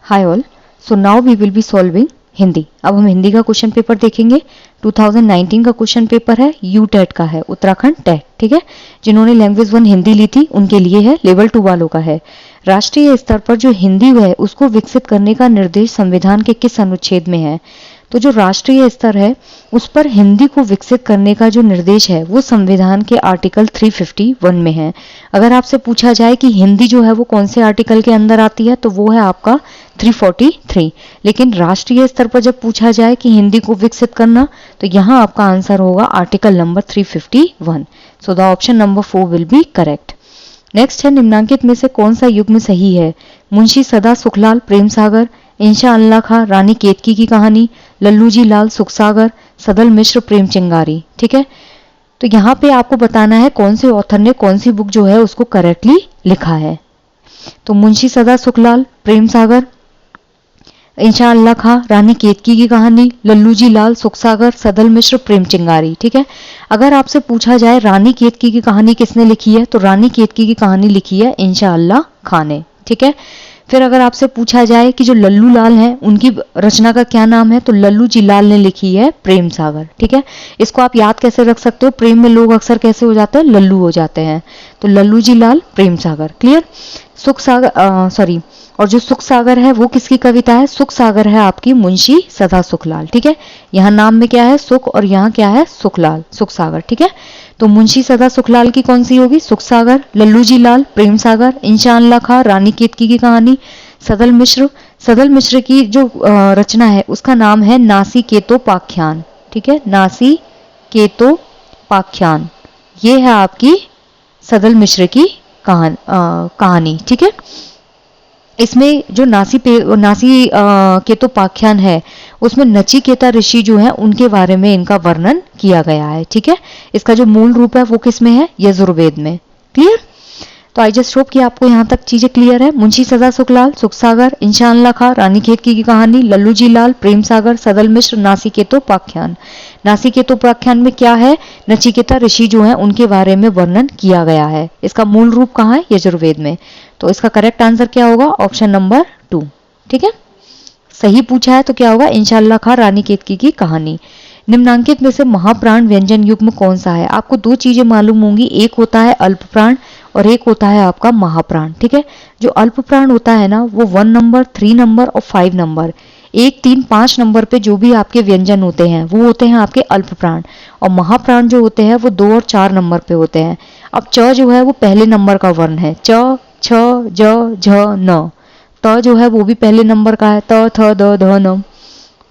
Hi all, so now we will be solving Hindi. अब हम हिंदी का क्वेश्चन पेपर देखेंगे। 2019 का क्वेश्चन पेपर है, यूटेट का है, उत्तराखंड टेट। ठीक है, जिन्होंने लैंग्वेज 1 हिंदी ली थी उनके लिए है, लेवल 2 वालों का है। राष्ट्रीय स्तर पर जो हिंदी है उसको विकसित करने का निर्देश संविधान के किस अनुच्छेद में है? तो जो राष्ट्रीय स्तर है उस पर हिंदी को विकसित करने का जो निर्देश है वो संविधान के आर्टिकल 351 में है। अगर आपसे पूछा जाए कि हिंदी जो है वो कौन से आर्टिकल के अंदर आती है तो वो है आपका 343। लेकिन राष्ट्रीय स्तर पर जब पूछा जाए कि हिंदी को विकसित करना तो यहाँ आपका आंसर होगा article number 351। So the option number 4 will be correct. Next है, निम्नांकित में से कौन सा युग्म सही है? मुंशी सदा सुखलाल प्रेम सागर, इंशा अल्लाह खां रानी केतकी की कहानी, लल्लू जी लाल सुखसागर, सदल मिश्र प्रेम चिंगारी। ठीक है, तो यहाँ पे आपको बताना है कौन से ऑथर ने कौन सी बुक जो है उसको करेक्टली लिखा है। तो मुंशी सदा सुखलाल प्रेम सागर, इंशा अल्लाह खां रानी केतकी की कहानी, लल्लू जी लाल सुखसागर, सदल मिश्र प्रेम चिंगारी। ठीक है, अगर आपसे पूछा जाए रानी केतकी की कहानी किसने लिखी है तो रानी केतकी की कहानी लिखी है इंशा अल्लाह खां ने। ठीक है, फिर अगर आपसे पूछा जाए कि जो लल्लू लाल हैं उनकी रचना का क्या नाम है तो लल्लू जी लाल ने लिखी है प्रेम सागर। ठीक है, इसको आप याद कैसे रख सकते हो? प्रेम में लोग अक्सर कैसे हो जाते हैं? लल्लू हो जाते हैं, तो लल्लू जी लाल प्रेम सागर। क्लियर? सुख सागर और जो सुख सागर है वो किसकी कविता है? सुख सागर है आपकी मुंशी सदा सुखलाल। ठीक है, यहाँ नाम में क्या है? सुख, और यहाँ क्या है? सुखलाल, सुख सागर। ठीक है, तो मुंशी सदा सुखलाल की कौन सी होगी? सुख सागर। लल्लू जी लाल प्रेम सागर, इंशा अल्लाह खां रानी केतकी की कहानी, सदल मिश्र की जो रचना है उसका नाम है नासिकेतोपाख्यान। ठीक है, नासिकेतोपाख्यान, ये है आपकी सदल मिश्र की कहानी। ठीक है, इसमें जो नासिकेतोपाख्यान है उसमें नचिकेता ऋषि जो है उनके बारे में इनका वर्णन किया गया है। ठीक है, इसका जो मूल रूप है वो किस में है? यजुर्वेद में। क्लियर? तो आई जस्ट होप कि आपको यहाँ तक चीजें क्लियर है। मुंशी सदा सुखलाल, सुख सागर, इंशा अल्लाह खां रानी केतकी की कहानी, लल्लू जी लाल प्रेम सागर, सदल मिश्र नासिकेतोपाख्यान। नासिकेतोपाख्यान में क्या है? नचिकेता ऋषि जो है उनके बारे में वर्णन किया गया है। इसका मूल रूप कहाँ है? यजुर्वेद में। तो इसका करेक्ट आंसर क्या होगा? Option number 2। ठीक है, सही पूछा है तो क्या होगा? इंशा अल्लाह खां रानी केतकी की कहानी। निम्नांकित में से महाप्राण व्यंजन युग्म कौन सा है? आपको दो चीजें मालूम होंगी, एक होता है अल्प प्राण और एक होता है आपका महाप्राण। ठीक है, जो अल्प प्राण होता है ना वो 1 नंबर, 3 नंबर और 5 नंबर, 1, 3, 5 नंबर पे जो भी आपके व्यंजन होते हैं वो होते हैं आपके अल्प प्राण, और महाप्राण जो होते हैं वो 2 और 4 नंबर पे होते हैं। अब च जो है वो पहले नंबर का वर्ण है, च, छ, ज, झ, न। त जो है वो भी पहले नंबर का है, त, थ, द, ध, न।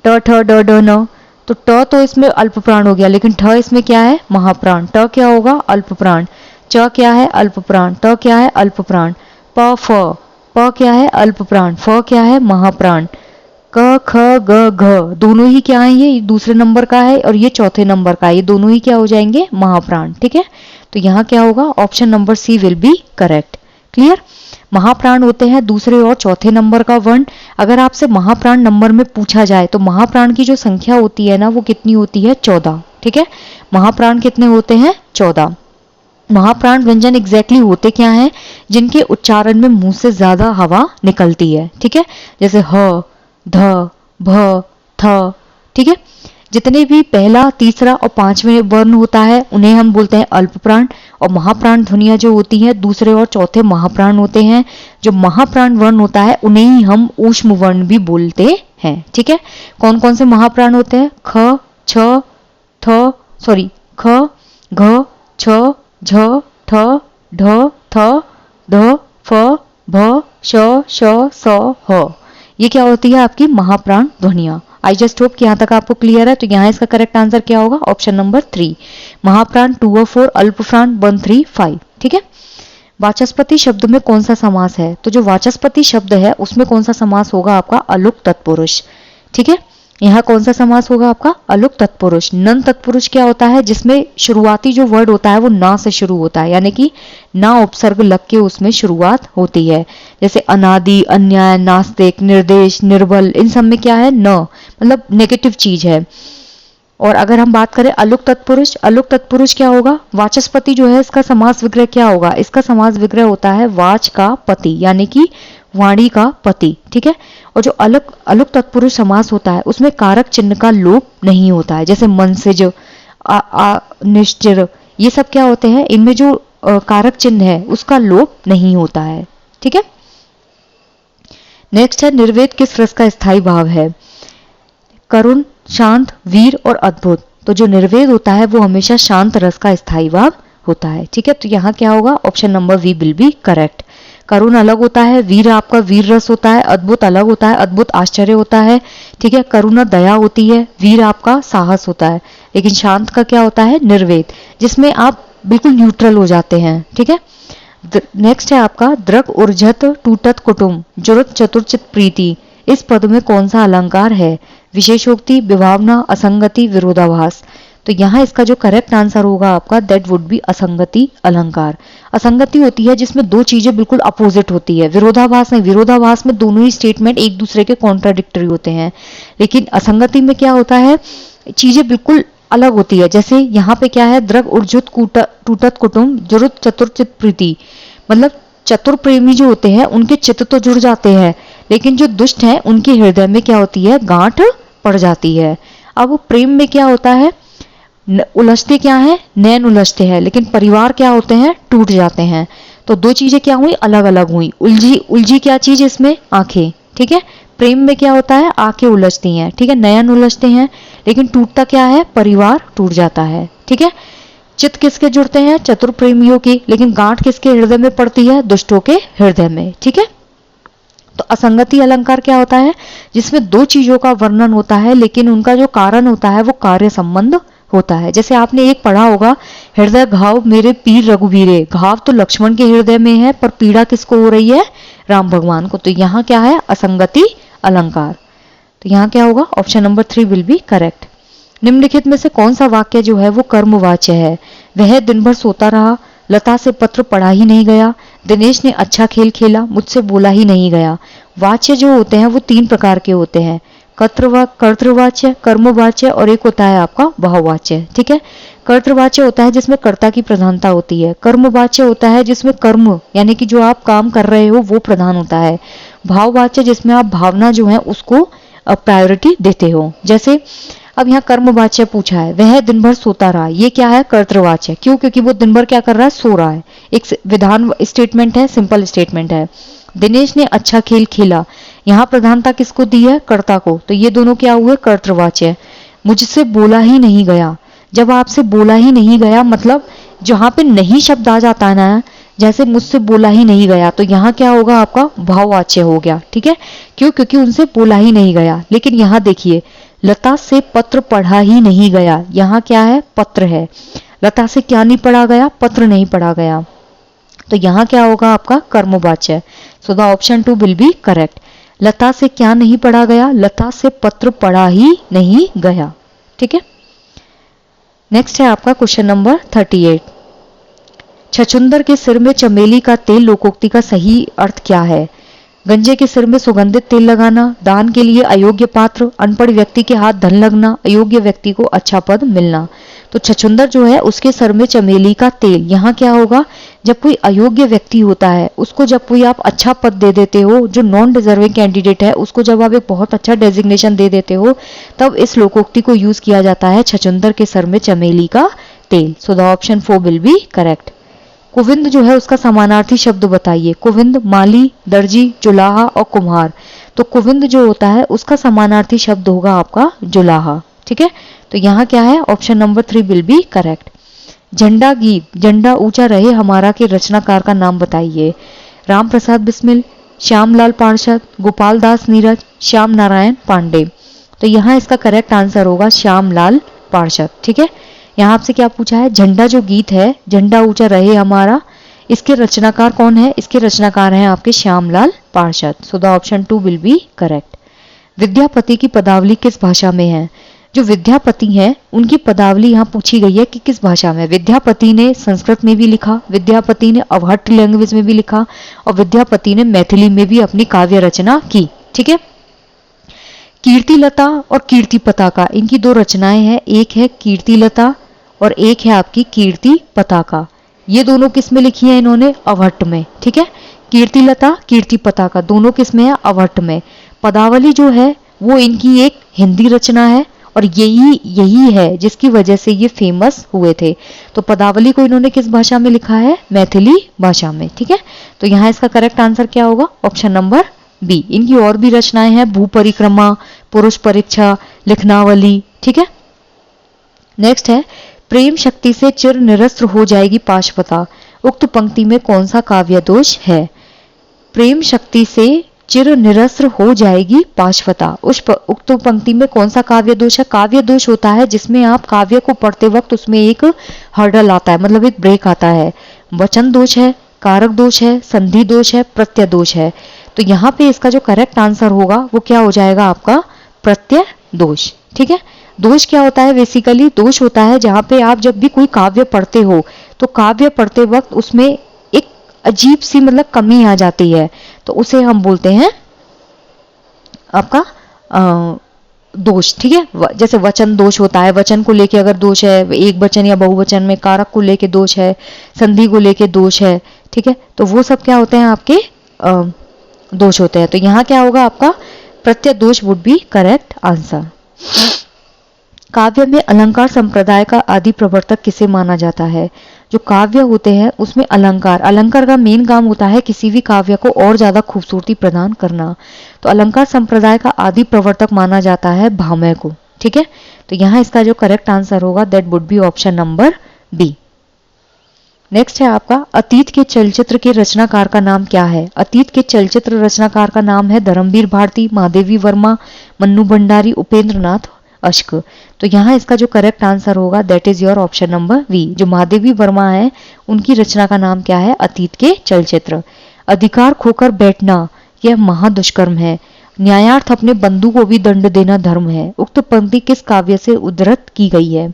ट, ठ, ड, ढ, न। तो ट तो इसमें अल्प प्राण हो गया, लेकिन ठ इसमें क्या है? महाप्राण। ट क्या होगा? अल्प प्राण। च क्या है? अल्प प्राण। ट क्या है? अल्प प्राण। प, फ, प क्या है? अल्प प्राण। फ क्या है? महाप्राण। क, ख, ग, घ दोनों ही क्या है? ये दूसरे नंबर का है और ये चौथे नंबर का है, ये दोनों ही क्या हो जाएंगे? महाप्राण। ठीक है, तो यहाँ क्या होगा? Option number C will be correct. Clear? महाप्राण होते हैं दूसरे और चौथे नंबर का वर्ण। अगर आपसे महाप्राण नंबर में पूछा जाए तो महाप्राण की जो संख्या होती है ना वो कितनी होती है? 14। ठीक है, महाप्राण कितने होते हैं? 14। महाप्राण व्यंजन एग्जैक्टली होते क्या हैं? जिनके उच्चारण में मुंह से ज्यादा हवा निकलती है। ठीक है, जैसे ह, ध, भ, थ। ठीक है, जितने भी पहला, तीसरा और 5वें वर्ण होता है उन्हें हम बोलते हैं अल्प प्राण, और महाप्राण ध्वनियां जो होती हैं दूसरे और चौथे महाप्राण होते हैं। जो महाप्राण वर्ण होता है उन्हें ही हम ऊष्म वर्ण भी बोलते हैं। ठीक है, कौन कौन से महाप्राण होते हैं? ख, छ, ख, घ, छ, झ, ठ, ढ, थ, ध, फ, भ, श, स, ह। ये क्या होती है? आपकी महाप्राण ध्वनियां। आई जस्ट होप कि यहाँ तक आपको क्लियर है। तो यहाँ इसका करेक्ट आंसर क्या होगा? ऑप्शन नंबर 3, महाप्राण 2 और 4, अल्प प्राण 1, 3, 5। ठीक है, वाचस्पति शब्द में कौन सा समास है? तो जो वाचस्पति शब्द है उसमें कौन सा समास होगा? आपका अलुक तत्पुरुष। ठीक है, यहाँ कौन सा समास होगा? आपका अलुक तत्पुरुष। नन तत्पुरुष क्या होता है? जिसमें शुरुआती जो वर्ड होता है वो ना से शुरू होता है, यानी कि ना उपसर्ग लग के उसमें शुरुआत होती है। जैसे अनादि, अन्याय, नास्तिक, निर्देश, निर्बल, इन सब में क्या है? न, मतलब नेगेटिव चीज है। और अगर हम बात करें अलुक तत्पुरुष, अलुक तत्पुरुष क्या होगा? वाचस्पति जो है इसका समास विग्रह क्या होगा? इसका समास विग्रह होता है वाच का पति, यानी कि वाणी का पति, ठीक है। और जो अलग अलग तत्पुरुष समास होता है उसमें कारक चिन्ह का लोप नहीं होता है, जैसे मनसिज, निश्चिर, ये सब क्या होते हैं, इनमें जो कारक चिन्ह है उसका लोप नहीं होता है, ठीक है। नेक्स्ट है निर्वेद किस रस का स्थायी भाव है? करुण, शांत, वीर और अद्भुत। तो जो निर्वेद होता है वो हमेशा शांत रस का स्थायी भाव होता है, ठीक है। तो यहाँ क्या होगा, option number B will be correct. करुण अलग होता है, वीर आपका वीर रस होता है, अद्भुत अलग होता है, अद्भुत आश्चर्य होता है, ठीक है। करुणा दया होती है, वीर आपका साहस होता है, लेकिन शांत का क्या होता है, निर्वेद, जिसमें आप बिल्कुल न्यूट्रल हो जाते हैं, ठीक है। नेक्स्ट है आपका दृक ऊर्जत टूटत कुटुम जुरत चतुर्चित प्रीति। इस पद में कौन सा अलंकार है? विशेषोक्ति, विभावना, असंगति, विरोधाभास। तो यहाँ इसका जो करेक्ट आंसर होगा आपका दैट वुड बी असंगति अलंकार। असंगति होती है जिसमें दो चीजें बिल्कुल अपोजिट होती है, विरोधाभास नहीं, विरोधाभास में दोनों ही स्टेटमेंट एक दूसरे के कॉन्ट्राडिक्टरी होते हैं, लेकिन असंगति में क्या होता है, चीजें बिल्कुल अलग होती है। जैसे यहाँ पे क्या है, द्रग उर्जुत टूटत कुटुम जुरुत चतुर्चित प्रीति, मतलब चतुर प्रेमी जो होते हैं उनके चित्त तो जुड़ जाते हैं, लेकिन जो दुष्ट हैं उनके हृदय में क्या होती है, गांठ पड़ जाती है। अब प्रेम में क्या होता है, उलझते क्या है, नैन उलझते हैं, लेकिन परिवार क्या होते हैं, टूट जाते हैं। तो दो चीजें क्या हुई, अलग अलग हुई। उलझी क्या चीज इसमें, आंखें, ठीक है। प्रेम में क्या होता है, आंखें उलझती हैं, ठीक है, नयन उलझते हैं, लेकिन टूटता क्या है, परिवार टूट जाता है, ठीक है। चित्त किसके जुड़ते हैं, चतुर प्रेमियों की, लेकिन गांठ किसके हृदय में पड़ती है, दुष्टों के हृदय में, ठीक है। तो असंगति अलंकार क्या होता है, जिसमें दो चीजों का वर्णन होता है लेकिन उनका जो कारण होता है वो कार्य संबंध होता है। जैसे आपने एक पढ़ा होगा, हृदय घाव मेरे पीर रघुवीरे, घाव तो लक्ष्मण के हृदय में है पर पीड़ा किसको हो रही है, राम भगवान को। तो यहाँ क्या है, असंगति अलंकार। तो यहाँ क्या होगा, option number 3 will be correct. निम्नलिखित में से कौन सा वाक्य जो है वो कर्मवाच्य है? वह दिन भर सोता रहा, लता से पत्र पढ़ा ही नहीं गया, दिनेश ने अच्छा खेल खेला, मुझसे बोला ही नहीं गया। वाच्य जो होते हैं वो 3 प्रकार के होते हैं, कर्तृवाच्य, कर्मवाच्य और एक होता है आपका भाववाच्य, ठीक है। कर्तृवाच्य होता है जिसमें कर्ता की प्रधानता होती है, कर्मवाच्य होता है जिसमें कर्म यानी कि जो आप काम कर रहे हो वो प्रधान होता है, भाववाच्य जिसमें आप भावना जो है उसको प्रायोरिटी देते हो। जैसे अब यहाँ कर्मवाच्य पूछा है, वह दिन भर सोता रहा, ये क्या है, कर्तृवाच्य। क्यों? क्योंकि वो दिन भर क्या कर रहा है, सो रहा है। एक विधान स्टेटमेंट है, सिंपल स्टेटमेंट है। दिनेश ने अच्छा खेल खेला, यहाँ प्रधानता किसको दी है, कर्ता को, तो ये दोनों क्या हुए, कर्तृवाच्य। मुझसे बोला ही नहीं गया, जब आपसे बोला ही नहीं गया मतलब जहां पे नहीं शब्द आ जाता है ना, जैसे मुझसे बोला ही नहीं गया, तो यहाँ क्या होगा आपका भाववाच्य हो गया, ठीक है। क्यों? क्योंकि उनसे बोला ही नहीं गया। लेकिन यहाँ देखिए, लता से पत्र पढ़ा ही नहीं गया, यहाँ क्या है, पत्र है। लता से क्या नहीं पढ़ा गया, पत्र नहीं पढ़ा गया, तो यहाँ क्या होगा आपका कर्मवाच्य। So the option 2 will be correct. लता से क्या नहीं पढ़ा गया, लता से पत्र पढ़ा ही नहीं गया, ठीक है। नेक्स्ट है आपका क्वेश्चन नंबर 38। छछुंदर के सिर में चमेली का तेल लोकोक्ति का सही अर्थ क्या है? गंजे के सिर में सुगंधित तेल लगाना, दान के लिए अयोग्य पात्र, अनपढ़ व्यक्ति के हाथ धन लगना, अयोग्य व्यक्ति को अच्छा पद मिलना। तो छछुंदर जो है उसके सर में चमेली का तेल, यहाँ क्या होगा, जब कोई अयोग्य व्यक्ति होता है उसको जब कोई आप अच्छा पद दे देते हो, जो नॉन डिजर्विंग कैंडिडेट है उसको जब आप एक बहुत अच्छा डेजिग्नेशन दे देते हो, तब इस लोकोक्ति को यूज किया जाता है, छछुंदर के सर में चमेली का तेल। So the option 4 will be correct. कुविंद जो है उसका समानार्थी शब्द बताइए। कुविंद माली, दर्जी, जुलाहा और कुम्हार। तो कुविंद जो होता है उसका समानार्थी शब्द होगा आपका जुलाहा, ठीक है। तो यहाँ क्या है, option number 3 will be correct. झंडा गीत, झंडा ऊंचा रहे हमारा के रचनाकार का नाम बताइए। राम प्रसाद बिस्मिल, श्यामलाल पार्षद, गोपाल दास नीरज, श्याम नारायण पांडे। तो यहाँ इसका करेक्ट आंसर होगा श्यामलाल पार्षद, ठीक है। यहाँ आपसे क्या पूछा है, झंडा जो गीत है, झंडा ऊंचा रहे हमारा, इसके रचनाकार कौन है? इसके रचनाकार हैं आपके श्यामलाल पार्षद। सो the option 2 will be correct. Vidyapati की पदावली किस भाषा में है? जो विद्यापति हैं उनकी पदावली यहाँ पूछी गई है कि किस भाषा में। विद्यापति ने संस्कृत में भी लिखा, विद्यापति ने अवहट्ट लैंग्वेज में भी लिखा, और विद्यापति ने मैथिली में भी अपनी काव्य रचना की, ठीक है। कीर्तिलता और कीर्ति पताका, इनकी 2 रचनाएं हैं, एक है कीर्तिलता और एक है आपकी कीर्ति पताका। ये दोनों किस में लिखी है इन्होंने? अवहट्ट में, ठीक है। कीर्तिलता, कीर्ति पताका दोनों किस में है? अवट में। पदावली जो है वो इनकी एक हिंदी रचना है और यही है जिसकी वजह से ये फेमस हुए थे। तो पदावली को इन्होंने किस भाषा में लिखा है? मैथिली भाषा में। ठीक है, तो यहाँ इसका करेक्ट आंसर क्या होगा? Option number B. इनकी और भी रचनाएं हैं, भू परिक्रमा, पुरुष परीक्षा, लिखनावली। ठीक है, नेक्स्ट है प्रेम शक्ति से चिर निरस्त्र हो जाएगी पाशवता, उक्त पंक्ति में कौन सा काव्य दोष है? प्रेम शक्ति से चिर निरस्त्र हो जाएगी पाशवता, उक्त पंक्ति में कौन सा काव्य दोष है? काव्य दोष होता है जिसमें आप काव्य को पढ़ते वक्त उसमें एक हर्डल आता है, मतलब एक ब्रेक आता है। वचन दोष है, कारक दोष है, संधि दोष है, प्रत्यय दोष है। तो यहाँ पे इसका जो करेक्ट आंसर होगा वो क्या हो जाएगा आपका? प्रत्यय दोष। ठीक है, दोष क्या होता है? बेसिकली दोष होता है जहां पे आप जब भी कोई काव्य पढ़ते हो तो काव्य पढ़ते वक्त उसमें एक अजीब सी मतलब कमी आ जाती है, तो उसे हम बोलते हैं आपका दोष। ठीक है, जैसे वचन दोष होता है, वचन को लेके अगर दोष है, एक वचन या बहुवचन में, कारक को लेके दोष है, संधि को लेके दोष है। ठीक है, तो वो सब क्या होते हैं? आपके दोष होते हैं। तो यहाँ क्या होगा आपका? प्रत्यय दोष वुड बी करेक्ट आंसर। काव्य में अलंकार संप्रदाय का आदि प्रवर्तक किसे माना जाता है? जो काव्य होते हैं उसमें अलंकार का मेन काम होता है किसी भी काव्य को और ज्यादा खूबसूरती प्रदान करना। तो अलंकार संप्रदाय का आदि प्रवर्तक माना जाता है भामह को। ठीक है, तो यहाँ इसका जो करेक्ट आंसर होगा that would be option number B. Next है आपका अतीत के चलचित्र के रचनाकार का नाम क्या है? अतीत के चलचित्र रचनाकार का नाम है धर्मवीर भारती, महादेवी वर्मा, मन्नू भंडारी, उपेंद्र नाथ अश्क। तो यहाँ इसका जो करेक्ट आंसर होगा that is your option number B. जो महादेवी वर्मा है उनकी रचना का नाम क्या है? अतीत के चलचित्र। अधिकार खोकर बैठना यह महादुष्कर्म है, न्यायार्थ अपने बंधु को भी दंड देना धर्म है, उक्त पंक्ति किस काव्य से उद्धृत की गई है?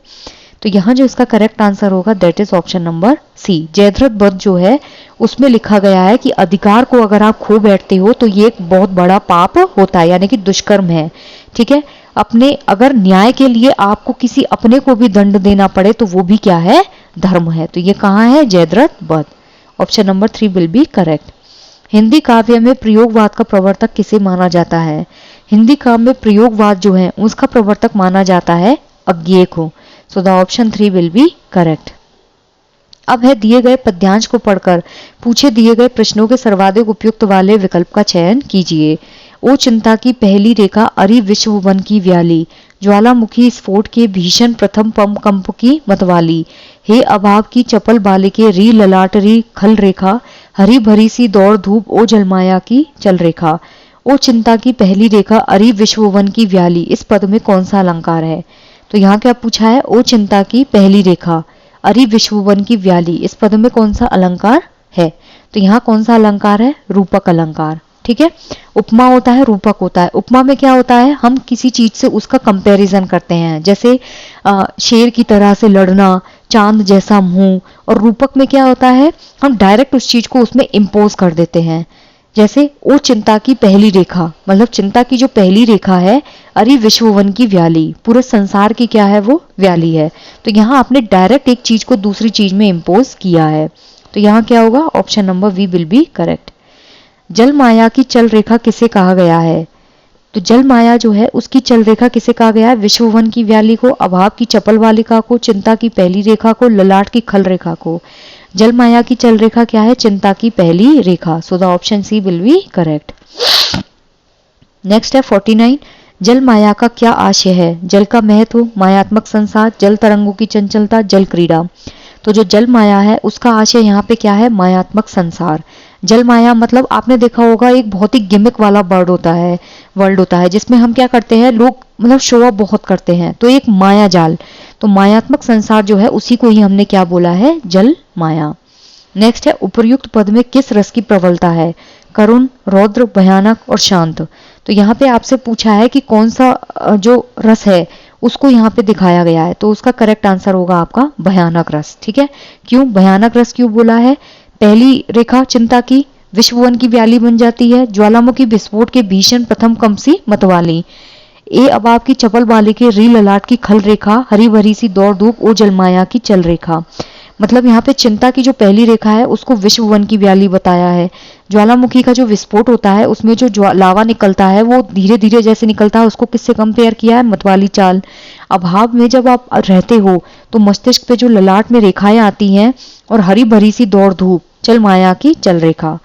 तो यहाँ जो इसका करेक्ट आंसर होगा that is option number C. Jayadrath Vadh जो है उसमें लिखा गया है कि अधिकार को अगर आप खो बैठते हो तो ये एक बहुत बड़ा पाप होता है, यानी कि दुष्कर्म है। ठीक है, अपने अगर न्याय के लिए आपको किसी अपने को भी दंड देना पड़े तो वो भी क्या है? धर्म है। तो ये कहाँ है? जयद्रथ वध। Option number 3 will be correct. Hindi काव्य में प्रयोगवाद का प्रवर्तक किसे माना जाता है? हिंदी काव्य में प्रयोगवाद जो है उसका प्रवर्तक माना जाता है अज्ञेय को। सो the option 3 will be correct. अब है दिए गए पद्यांश को पढ़कर पूछे दिए गए प्रश्नों के सर्वाधिक उपयुक्त वाले विकल्प का चयन कीजिए। ओ चिंता की पहली रेखा अरि विश्व वन की व्याली, ज्वालामुखी स्फोट के भीषण प्रथम कंप की मतवाली, हे अभाव की चपल बालिके री ललाट री खल रेखा, हरी भरी सी दौड़ धूप ओ जलमाया की चल रेखा। ओ चिंता की पहली रेखा अरि विश्व वन की व्याली, इस पद में कौन सा अलंकार है? तो यहाँ क्या पूछा है? ओ चिंता की पहली रेखा अरि विश्व वन की व्याली, इस पद में कौन सा अलंकार है? तो यहाँ कौन सा अलंकार है? रूपक अलंकार। ठीक है, उपमा होता है, रूपक होता है। उपमा में क्या होता है? हम किसी चीज से उसका कंपैरिजन करते हैं, जैसे शेर की तरह से लड़ना, चांद जैसा मुंह। और रूपक में क्या होता है? हम डायरेक्ट उस चीज को उसमें इम्पोज कर देते हैं। जैसे ओ चिंता की पहली रेखा, मतलब चिंता की जो पहली रेखा है, अरे विश्ववन की व्याली, पूरे संसार की क्या है? वो व्याली है। तो यहाँ आपने डायरेक्ट एक चीज को दूसरी चीज में इम्पोज किया है। तो यहाँ क्या होगा? Option number B will be correct. जल माया की चल रेखा किसे कहा गया है? तो जल माया जो है उसकी चल रेखा किसे कहा गया है? विश्ववन की व्याली को, अभाव की चपल वालिका को, चिंता की पहली रेखा को, ललाट की खल रेखा को। जल माया की चल रेखा क्या है? चिंता की पहली रेखा। So the option C will be correct. Next है 49। जल माया का क्या आशय है? जल का महत्व, मायात्मक संसार, जल तरंगों की चंचलता, जल क्रीड़ा। तो जो जल माया है उसका आशय यहाँ पे क्या है? मायात्मक संसार। जल माया मतलब आपने देखा होगा एक बहुत ही गिमिक वाला वर्ल्ड होता है जिसमें हम क्या करते हैं, लोग मतलब शो ऑफ बहुत करते हैं, तो एक माया जाल। तो मायात्मक संसार जो है उसी को ही हमने क्या बोला है? जल माया। नेक्स्ट है उपर्युक्त पद में किस रस की प्रबलता है? करुण, रौद्र, भयानक और शांत। तो यहाँ पे आपसे पूछा है कि कौन सा जो रस है उसको यहाँ पे दिखाया गया है, तो उसका करेक्ट आंसर होगा आपका भयानक रस। ठीक है, क्यों भयानक रस क्यों बोला है? पहली रेखा चिंता की विश्ववन की व्याली बन जाती है, ज्वालामुखी विस्फोट के भीषण प्रथम कंपसी मतवाली, ए अबाब की चपल बालिके री ललाट की खल रेखा, हरी भरी सी दौड़ धूप ओ जलमाया की चल रेखा। मतलब यहाँ पे चिंता की जो पहली रेखा है उसको विश्व वन की व्याली बताया है। ज्वालामुखी का जो विस्फोट होता है उसमें जो लावा निकलता है वो धीरे धीरे जैसे निकलता है उसको किससे कंपेयर किया है, मतवाली चाल। अभाव में जब आप रहते हो तो मस्तिष्क पे जो ललाट में रेखाएं आती हैं और हरी भरी सी दौड़ धूप, चल माया की चल रेखा,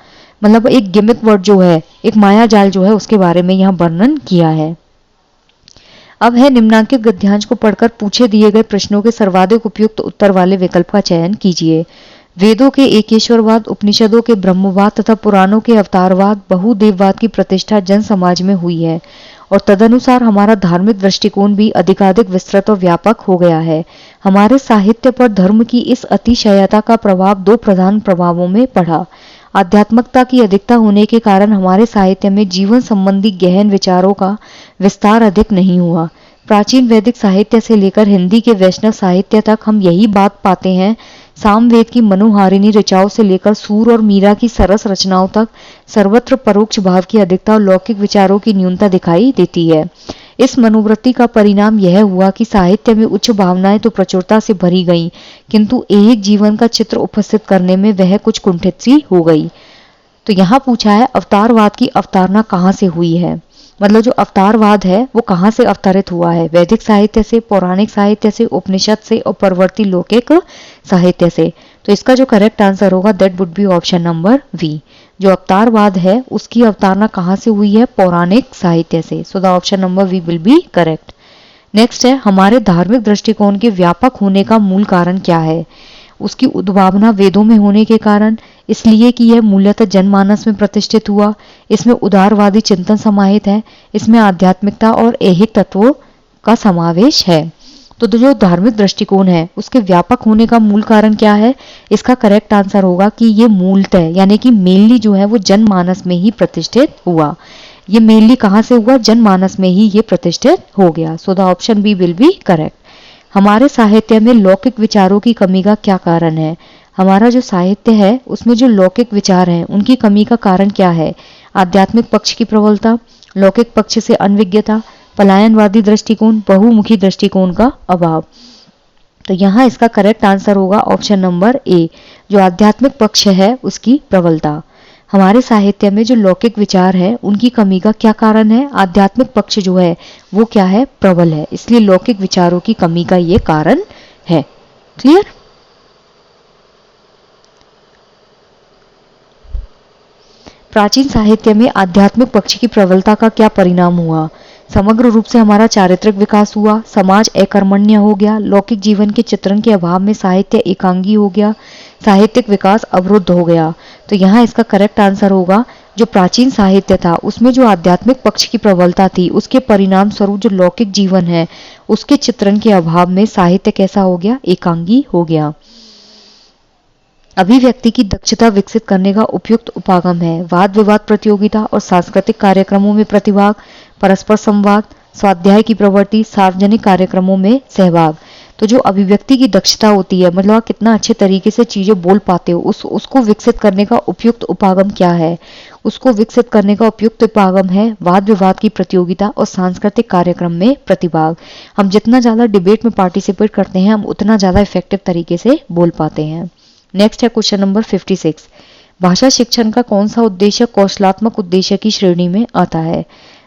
मतलब एक गिमिक वर्ड जो है, एक माया जाल जो है उसके बारे में यहाँ वर्णन किया है। अब है निम्नांकित गद्यांश को पढ़कर पूछे दिए गए प्रश्नों के सर्वाधिक उपयुक्त उत्तर वाले विकल्प का चयन कीजिए। वेदों के एकेश्वरवाद, उपनिषदों के ब्रह्मवाद तथा पुराणों के अवतारवाद, बहुदेववाद की प्रतिष्ठा जन समाज में हुई है और तदनुसार हमारा धार्मिक दृष्टिकोण भी अधिकाधिक विस्तृत और व्यापक हो गया है। हमारे साहित्य पर धर्म की इस अतिशयता का प्रभाव दो प्रधान प्रभावों में पड़ा। आध्यात्मिकता की अधिकता होने के कारण हमारे साहित्य में जीवन संबंधी गहन विचारों का विस्तार अधिक नहीं हुआ। प्राचीन वैदिक साहित्य से लेकर हिंदी के वैष्णव साहित्य तक हम यही बात पाते हैं। सामवेद की मनोहारिणी ऋचाओं से लेकर सूर और मीरा की सरस रचनाओं तक सर्वत्र परोक्ष भाव की अधिकता और लौकिक विचारों की न्यूनता दिखाई देती है। इस मनोवृत्ति का परिणाम यह हुआ कि साहित्य में उच्च भावनाएं तो प्रचुरता से भरी गईं, किंतु एक जीवन का चित्र उपस्थित करने में वह कुछ कुंठित सी हो गई। तो यहाँ पूछा है अवतारवाद की अवतारणा कहाँ से हुई है, मतलब जो अवतारवाद है वो कहाँ से अवतरित हुआ है, वैदिक साहित्य से, पौराणिक साहित्य से, उपनिषद से और परवर्ती लौकिक साहित्य से। तो इसका जो करेक्ट आंसर होगा that would be option number B. जो अवतारवाद है उसकी अवतारणा कहाँ से हुई है, पौराणिक साहित्य से। So the option number B will be correct. Next है हमारे धार्मिक दृष्टिकोण के व्यापक होने का मूल कारण क्या है। उसकी उद्भावना वेदों में होने के कारण, इसलिए कि यह मूलतः जनमानस में प्रतिष्ठित हुआ, इसमें उदारवादी चिंतन समाहित है, इसमें आध्यात्मिकता और ऐहिक तत्वों का समावेश है। तो जो धार्मिक दृष्टिकोण है उसके व्यापक होने का मूल कारण क्या है, इसका करेक्ट आंसर होगा कि ये मूलतः यानी कि मेनली जो है वो जनमानस में ही प्रतिष्ठित हुआ। ये मेनली कहाँ से हुआ, जनमानस में ही ये प्रतिष्ठित हो गया। So the option B will be correct. हमारे साहित्य में लौकिक विचारों की कमी का क्या कारण है। हमारा जो साहित्य है उसमें जो लौकिक विचार हैं उनकी कमी का कारण क्या है। आध्यात्मिक पक्ष की प्रबलता, लौकिक पक्ष से अनविज्ञता, पलायनवादी दृष्टिकोण, बहुमुखी दृष्टिकोण का अभाव। तो यहाँ इसका करेक्ट आंसर होगा ऑप्शन नंबर ए, जो आध्यात्मिक पक्ष है उसकी प्रबलता। हमारे साहित्य में जो लौकिक विचार है उनकी कमी का क्या कारण है, आध्यात्मिक पक्ष जो है वो क्या है, प्रबल है, इसलिए लौकिक विचारों की कमी का ये कारण है। क्लियर। प्राचीन साहित्य में आध्यात्मिक पक्ष की प्रबलता का क्या परिणाम हुआ। समग्र रूप से हमारा चारित्रिक विकास हुआ, समाज अकर्मण्य हो गया, लौकिक जीवन के चित्रण के अभाव में साहित्य एकांगी हो गया, साहित्यिक विकास अवरुद्ध हो गया। तो यहाँ इसका करेक्ट आंसर होगा जो प्राचीन साहित्य था उसमें जो आध्यात्मिक पक्ष की प्रबलता थी उसके परिणाम स्वरूप जो लौकिक जीवन है उसके चित्रण के अभाव में साहित्य कैसा हो गया, एकांगी हो गया। अभिव्यक्ति की दक्षता विकसित करने का उपयुक्त उपागम है वाद विवाद प्रतियोगिता और सांस्कृतिक कार्यक्रमों में प्रतिभाग, परस्पर संवाद, स्वाध्याय की प्रवृत्ति, सार्वजनिक कार्यक्रमों में सहभाग। तो जो अभिव्यक्ति की दक्षता होती है, मतलब आप कितना अच्छे तरीके से चीजें बोल पाते हो, उसको विकसित करने का उपयुक्त उपागम क्या है। उसको विकसित करने का उपयुक्त उपागम है वाद विवाद की प्रतियोगिता और सांस्कृतिक कार्यक्रम में प्रतिभाग। हम जितना ज्यादा डिबेट में पार्टिसिपेट करते हैं हम उतना ज्यादा इफेक्टिव तरीके से बोल पाते हैं। नेक्स्ट है क्वेश्चन नंबर 56। भाषा शिक्षण का कौन सा उद्देश्य कौशलात्मक उद्देश्य की श्रेणी में आता है।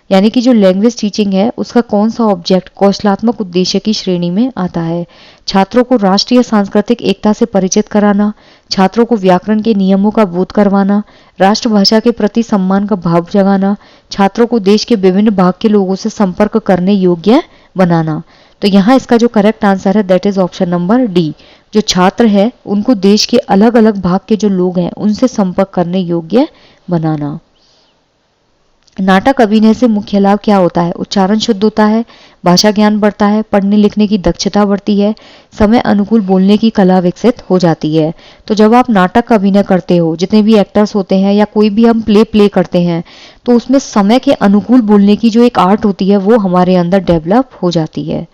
यानी कि जो लैंग्वेज टीचिंग है उसका कौन सा ऑब्जेक्ट कौशलात्मक उद्देश्य की श्रेणी में आता है। छात्रों को राष्ट्रीय सांस्कृतिक एकता से परिचित कराना, छात्रों को व्याकरण के नियमों का बोध करवाना, राष्ट्रभाषा के प्रति सम्मान का भाव जगाना, छात्रों को देश के विभिन्न भाग के लोगों से संपर्क करने योग्य बनाना। तो यहाँ इसका जो करेक्ट आंसर है that is option number D. जो छात्र है उनको देश के अलग अलग भाग के जो लोग हैं उनसे संपर्क करने योग्य बनाना। नाटक अभिनय से मुख्य लाभ क्या होता है। उच्चारण शुद्ध होता है, भाषा ज्ञान बढ़ता है, पढ़ने लिखने की दक्षता बढ़ती है, समय अनुकूल बोलने की कला विकसित हो जाती है। तो जब आप नाटक का अभिनय करते हो, जितने भी एक्टर्स होते हैं या कोई भी हम प्ले करते हैं, तो उसमें समय के अनुकूल बोलने की जो एक आर्ट होती है वो हमारे अंदर डेवलप हो जाती है।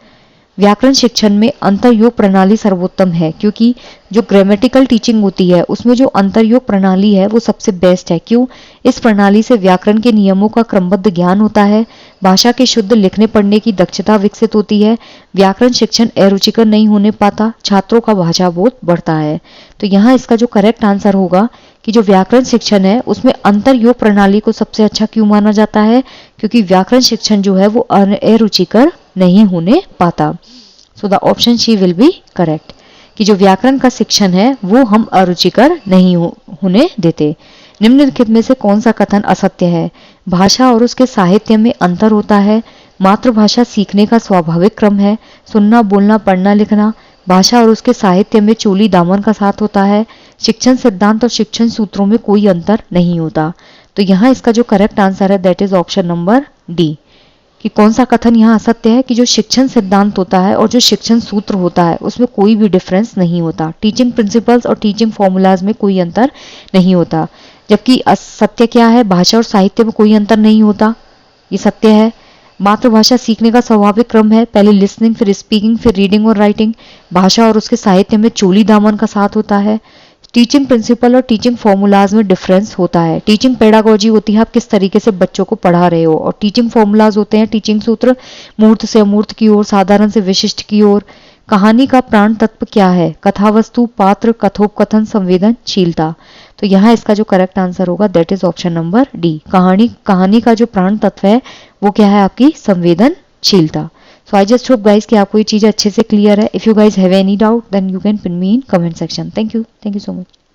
व्याकरण शिक्षण में अंतरयोग प्रणाली सर्वोत्तम है, क्योंकि जो ग्रामेटिकल टीचिंग होती है उसमें जो अंतरयोग प्रणाली है वो सबसे बेस्ट है। क्यों? इस प्रणाली से व्याकरण के नियमों का क्रमबद्ध ज्ञान होता है, भाषा के शुद्ध लिखने पढ़ने की दक्षता विकसित होती है, व्याकरण शिक्षण अरुचिकर नहीं होने पाता, छात्रों का भाषा बोध बढ़ता है। तो यहाँ इसका जो करेक्ट आंसर होगा कि जो व्याकरण शिक्षण है उसमें अंतरयोग प्रणाली को सबसे अच्छा क्यों माना जाता है? क्योंकि व्याकरण शिक्षण जो है वो अरुचिकर नहीं होने पाता। So the option C will be correct कि जो व्याकरण का शिक्षण है वो हम अरुचिकर नहीं होने देते। निम्नलिखित में से कौन सा कथन असत्य है? भाषा और उसके साहित्य में अंतर होता है, मातृभाषा सीखने का स्वाभाविक क्रम है, सुनना बोलना पढ़ना लिखना भाषा और उसके साहित्य में चोली दामन का साथ होता है, शिक्षण सिद्धांत और शिक्षण सूत्रों में कोई अंतर नहीं होता। तो यहाँ इसका जो करेक्ट आंसर है that is option number D, कि कौन सा कथन यहाँ असत्य है कि जो शिक्षण सिद्धांत होता है और जो शिक्षण सूत्र होता है उसमें कोई भी डिफरेंस नहीं होता, टीचिंग प्रिंसिपल्स और टीचिंग फॉर्मूलाज में कोई अंतर नहीं होता। जबकि असत्य क्या है? भाषा और साहित्य में कोई अंतर नहीं होता, ये सत्य है। मातृभाषा सीखने का स्वाभाविक क्रम है, पहले लिसनिंग फिर स्पीकिंग फिर रीडिंग और राइटिंग, भाषा और उसके साहित्य में चोली दामन का साथ होता है। टीचिंग प्रिंसिपल और टीचिंग फॉर्मूलाज में डिफरेंस होता है, टीचिंग पेडागोजी होती है आप किस तरीके से बच्चों को पढ़ा रहे हो, और टीचिंग फॉर्मूलाज होते हैं टीचिंग सूत्र मूर्त से अमूर्त की ओर, साधारण से विशिष्ट की ओर। कहानी का प्राण तत्व क्या है? कथावस्तु, पात्र, कथोपकथन, संवेदनशीलता। तो यहाँ इसका जो करेक्ट आंसर होगा that is option number D, कहानी का जो प्राण तत्व है वो क्या है? आपकी संवेदनशीलता। So I just hope guys कि आपको ये चीज़ अच्छे से क्लियर है। If you guys have any doubt then you can pin me in comment section. Thank you so much.